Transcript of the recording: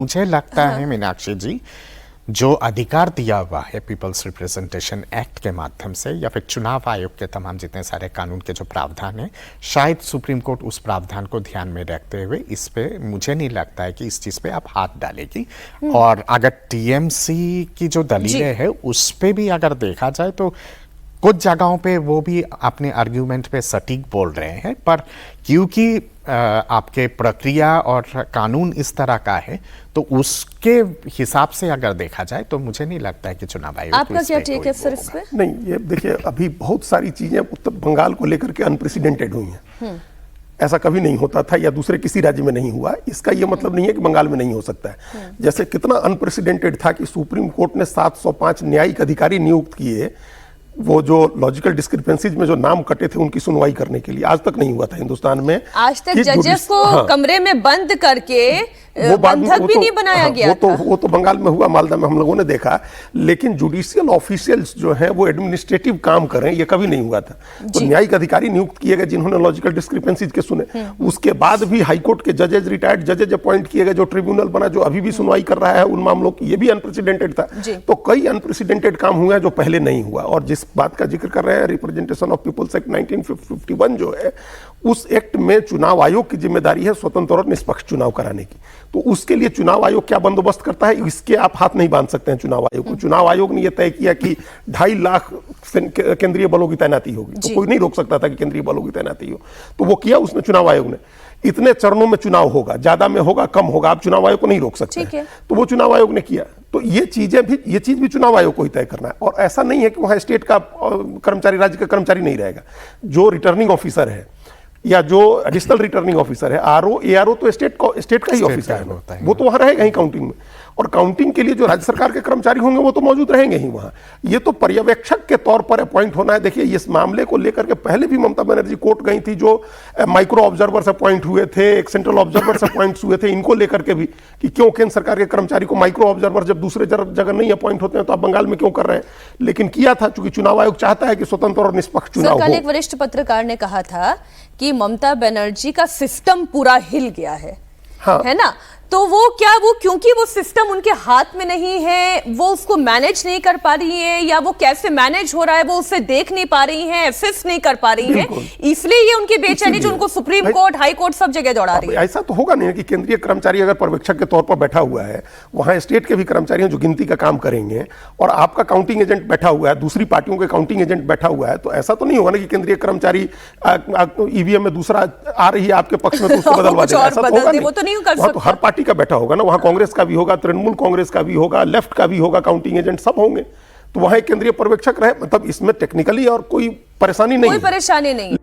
मुझे लगता है मीनाक्षी जी, जो अधिकार दिया हुआ है पीपल्स रिप्रेजेंटेशन एक्ट के माध्यम से या फिर चुनाव आयोग के तमाम जितने सारे कानून के जो प्रावधान है, शायद सुप्रीम कोर्ट उस प्रावधान को ध्यान में रखते हुए इस पे मुझे नहीं लगता है कि इस चीज पे आप हाथ डालेगी। और अगर टीएमसी की जो दलीलें है उस पे भी अगर देखा जाए तो कुछ जगहों पे वो भी अपने आर्ग्यूमेंट पे सटीक बोल रहे हैं, पर क्योंकि आपके प्रक्रिया और कानून इस तरह का है तो उसके हिसाब से अगर देखा जाए तो मुझे नहीं लगता है कि चुनाव आयोग आपका क्या टेक है सर इस पे? नहीं, ये देखिए अभी बहुत सारी चीजें उत्तर बंगाल को लेकर के अनप्रेसिडेंटेड हुई हैं। ऐसा कभी नहीं होता था या दूसरे किसी राज्य में नहीं हुआ। इसका ये मतलब नहीं है कि बंगाल में नहीं हो सकता है। जैसे कितना अनप्रेसिडेंटेड था कि सुप्रीम कोर्ट ने 705 न्यायिक अधिकारी नियुक्त किए, वो जो लॉजिकल डिस्क्रिपेंसीज में जो नाम कटे थे उनकी सुनवाई करने के लिए। आज तक नहीं हुआ था हिंदुस्तान में। आज तक जजेस को कमरे में बंद करके वो बंधक भी नहीं बनाया गया था। वो तो बंगाल में हुआ, मालदा में हम लोगों ने देखा, लेकिन जुडिशियल ऑफिशियल्स जो हैं वो एडमिनिस्ट्रेटिव काम करें ये कभी नहीं हुआ था। तो न्यायिक अधिकारी नियुक्त किए गए जिन्होंने लॉजिकल डिस्क्रिपेंसीज के सुने। उसके बाद भी हाईकोर्ट के जजेज, रिटायर्ड जजेज अपॉइंट किए गए, जो ट्रिब्यूनल बना जो अभी भी सुनवाई कर रहा है उन मामलों की, ये भी अनप्रेसिडेंटेड था। तो कई अनप्रेसिडेंटेड काम हुए हैं जो पहले नहीं हुआ। और जिस बात का जिक्र कर रहे हैं रिप्रेजेंटेशन ऑफ पीपल्स एक्ट 1951 जो है, उस एक्ट में चुनाव आयोग की जिम्मेदारी है स्वतंत्र और निष्पक्ष चुनाव कराने की। तो उसके लिए चुनाव आयोग क्या बंदोबस्त करता है, इसके आप हाथ नहीं बांध सकते हैं चुनाव आयोग को। चुनाव आयोग ने यह तय किया कि 2.5 लाख केंद्रीय बलों की तैनाती होगी, तो कोई नहीं रोक सकता था कि केंद्रीय बलों की तैनाती हो। तो वो किया उसने चुनाव आयोग ने। इतने चरणों में चुनाव होगा, ज्यादा में होगा, कम होगा, आप चुनाव आयोग को नहीं रोक सकते हैं। तो वो चुनाव आयोग ने किया। तो ये चीज भी चुनाव आयोग को ही तय करना है। और ऐसा नहीं है कि वहां स्टेट का कर्मचारी, राज्य का कर्मचारी नहीं रहेगा। जो रिटर्निंग ऑफिसर है या जो एडिशनल रिटर्निंग ऑफिसर है, आरओ, एआरओ, तो स्टेट का ही ऑफिसर है, वो तो वहां रहेगा ही काउंटिंग में। और काउंटिंग के लिए जो राज्य सरकार के कर्मचारी होंगे वो तो मौजूद रहेंगे ही वहां। ये तो पर्यवेक्षक के तौर पर अपॉइंट होना है। देखिए इस मामले को लेकर के पहले भी ममता बनर्जी कोर्ट गई थी, जो माइक्रो ऑब्जर्वर्स अपॉइंट हुए थे, एक सेंट्रल ऑब्जर्वर्स अपॉइंट हुए थे, इनको लेकर के भी कि क्यों केंद्र सरकार के कर्मचारी को माइक्रो ऑब्जर्वर जब दूसरे जगह नहीं अपॉइंट होते हैं तो आप बंगाल में क्यों कर रहे हैं। लेकिन किया था, चूंकि चुनाव आयोग चाहता है कि स्वतंत्र और निष्पक्ष चुनाव हो। एक वरिष्ठ पत्रकार ने कहा था कि ममता बनर्जी का सिस्टम पूरा हिल गया है, है ना? तो वो क्योंकि वो सिस्टम उनके हाथ में नहीं है, वो उसको मैनेज नहीं कर पा रही है, या वो कैसे मैनेज हो रहा है वो उसे देख नहीं पा रही है, असिस्ट नहीं कर पा रही है, इसलिए ये उनकी बेचैनी जो उनको सुप्रीम कोर्ट, हाई कोर्ट सब जगह दौड़ा रही है। ऐसा तो होगा नहीं कि केंद्रीय कर्मचारी अगर पर्यवेक्षक के तौर पर बैठा हुआ है, वहां स्टेट के भी कर्मचारी हैं जो गिनती का काम करेंगे, और आपका काउंटिंग एजेंट बैठा हुआ है, दूसरी पार्टियों के काउंटिंग एजेंट बैठा हुआ है, तो ऐसा तो नहीं होगा ना कि केंद्रीय कर्मचारी ईवीएम में दूसरा आ रही है आपके पक्ष में तो उसको बदलवा देगा। ऐसा तो होगा नहीं। तो हर पार्टी का बैठा होगा ना, वहां कांग्रेस का भी होगा, तृणमूल कांग्रेस का भी होगा, लेफ्ट का भी होगा, काउंटिंग एजेंट सब होंगे। तो वहां एक केंद्रीय पर्यवेक्षक रहे, मतलब इसमें टेक्निकली और कोई परेशानी नहीं।